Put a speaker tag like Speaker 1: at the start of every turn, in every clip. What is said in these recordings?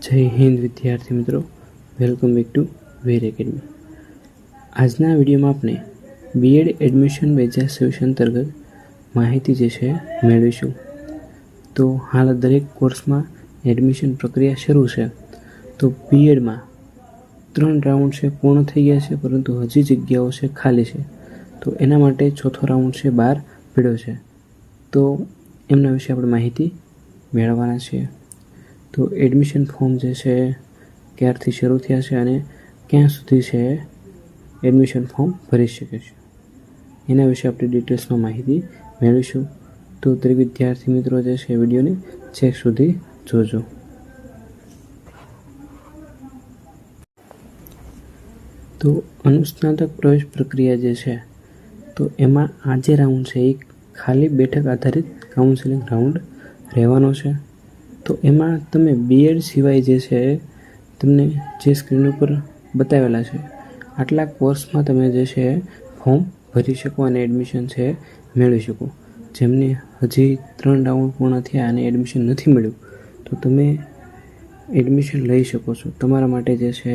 Speaker 1: જય હિન્દ વિદ્યાર્થી મિત્રો, વેલકમ બેક ટુ વેર એકેડમી. આજના વિડીયોમાં આપણે બીએડ એડમિશન 2026 અંતર્ગત માહિતી જે છે મેળવીશું. તો હાલ દરેક કોર્સમાં એડમિશન પ્રક્રિયા શરૂ છે. તો બીએડમાં 3 રાઉન્ડ છે પૂર્ણ થઈ ગયા છે, પરંતુ હજી જગ્યાઓ છે ખાલી છે. તો એના માટે ચોથો રાઉન્ડ છે બહાર પડ્યો છે. તો એમના વિશે આપણે માહિતી મેળવવાના છીએ. તો એડમિશન ફોર્મ જે છે ક્યારથી શરૂ થયા છે અને ક્યાં સુધી છે એડમિશન ફોર્મ ભરી શકે છે, એના વિશે આપણે ડિટેલ્સમાં માહિતી મેળવીશું. તો દરેક વિદ્યાર્થી મિત્રો જે છે વિડીયોને છેક સુધી જોજો. તો અનુસ્નાતક પ્રવેશ પ્રક્રિયા જે છે, તો એમાં આ જે રાઉન્ડ છે એ ખાલી બેઠક આધારિત કાઉન્સેલિંગ રાઉન્ડ રહેવાનો છે. તો એમાં તમે બીએડ સિવાય જે છે તમને જે સ્ક્રીન ઉપર બતાવેલા છે આટલા કોર્સમાં તમે જે છે ફોર્મ ભરી શકો અને એડમિશન છે મેળવી શકો. જેમને હજી 3 રાઉન્ડ પૂર્ણ થયા અને એડમિશન નથી મળ્યું, તો તમે એડમિશન લઈ શકો છો. તમારા માટે જે છે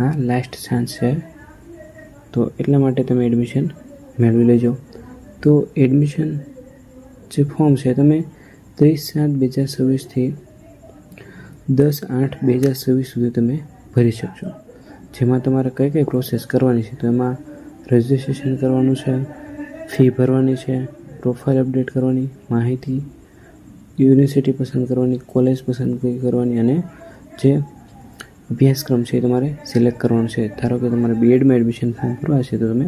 Speaker 1: આ લાસ્ટ ચાન્સ છે. તો એટલા માટે તમે એડમિશન મેળવી લેજો. તો એડમિશન જે ફોર્મ છે તમે 30/7/2026 થી 10/8/2026 સુધી તમે ભરી શકશો. જેમાં તમારે કઈ પ્રોસેસ કરવાની છે, તો એમાં રજિસ્ટ્રેશન કરવાનું છે, ફી ભરવાની છે, પ્રોફાઇલ અપડેટ કરવાની, માહિતી, યુનિવર્સિટી પસંદ કરવાની, કોલેજ પસંદ કરવાની અને જે અભ્યાસક્રમ છે એ તમારે સિલેક્ટ કરવાનો છે. ધારો કે તમારે બીએડમાં એડમિશન ફોર્મ ભરવા છે, તો તમે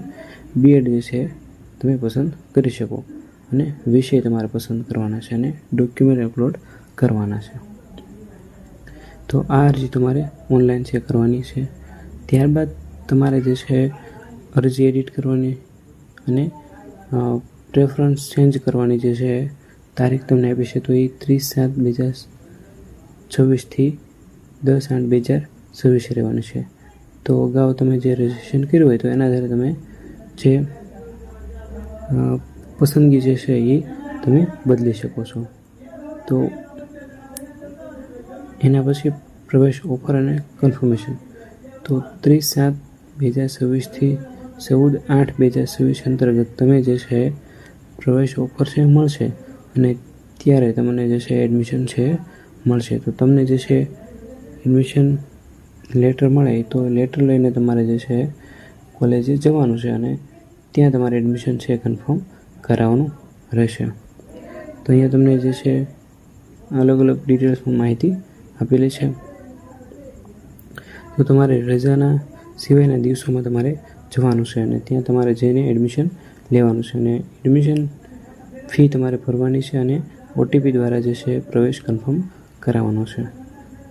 Speaker 1: બીએડ જે છે તમે પસંદ કરી શકો અને વિષય તમારે પસંદ કરવાના છે અને ડોક્યુમેન્ટ અપલોડ કરવાના છે. તો આ અરજી તમારે ઓનલાઈન છે કરવાની છે. ત્યારબાદ તમારે જે છે અરજી એડિટ કરવાની અને પ્રેફરન્સ ચેન્જ કરવાની જે છે તારીખ તમને આપી છે. તો એ 30/7/2026 થી 10/8/2026 રહેવાનું છે. તો અગાઉ તમે જે રજિસ્ટ્રેશન કર્યું હોય તો એના આધારે તમે જે પસંદગી જે છે એ તમે બદલી શકો છો. તો એના પછી પ્રવેશ ઓફર અને કન્ફર્મેશન. તો 30/7/2026 થી 14/8/2026 અંતર્ગત તમે જે છે પ્રવેશ ઓફર છે મળશે અને ત્યારે તમને જે છે એડમિશન છે મળશે. તો તમને જે છે એડમિશન લેટર મળે તો લેટર લઈને તમારે જે છે કોલેજે જવાનું છે અને ત્યાં તમારે એડમિશન છે કન્ફર્મ કરાવવાનું રહેશે. તો અહીંયા તમને જે છે અલગ અલગ ડિટેલ્સમાં માહિતી આપેલી છે. તો તમારે રજાના સિવાયના દિવસોમાં તમારે જવાનું છે અને ત્યાં તમારે જઈને એડમિશન લેવાનું છે અને એડમિશન ફી તમારે ભરવાની છે અને ઓટીપી દ્વારા જે છે પ્રવેશ કન્ફર્મ કરાવવાનો છે.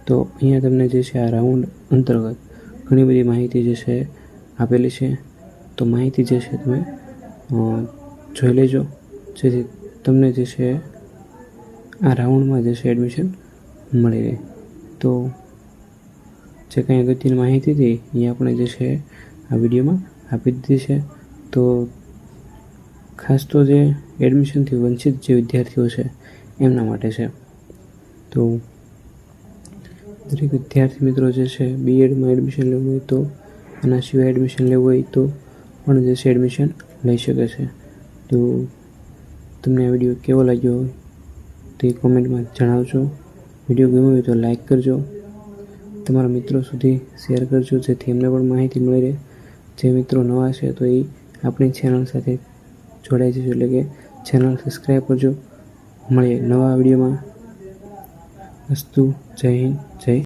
Speaker 1: તો અહીંયા તમને જે છે આ રાઉન્ડ અંતર્ગત ઘણી બધી માહિતી જે છે આપેલી છે. તો માહિતી જે છે તમે જોઈ લેજો, જેથી તમને જે છે આ રાઉન્ડમાં જે છે એડમિશન મળી રહે. તો જે કંઈ અગત્યની માહિતી હતી એ આપણે જે છે આ વિડીયોમાં આપી દીધી છે. તો ખાસ તો જે એડમિશનથી વંચિત જે વિદ્યાર્થીઓ છે એમના માટે છે. તો દરેક વિદ્યાર્થી મિત્રો જે છે બીએડમાં એડમિશન લેવું હોય તો આના સિવાય એડમિશન લેવું હોય તો પણ જે છે એડમિશન લઈ શકે છે. તો તમને આ વિડીયો કેવો લાગ્યો હોય તે કોમેન્ટમાં જણાવજો. વિડીયો ગમ્યો હોય તો લાઈક કરજો, તમારા મિત્રો સુધી શેર કરજો, જેથી એમને પણ માહિતી મળી રહે. જે મિત્રો નવા છે તો એ આપણી ચેનલ સાથે જોડાઈ જજો, એટલે કે ચેનલ સબસ્ક્રાઈબ કરજો. મળીએ નવા વિડીયોમાં. અસ્તુ. જય હિન્દ, જય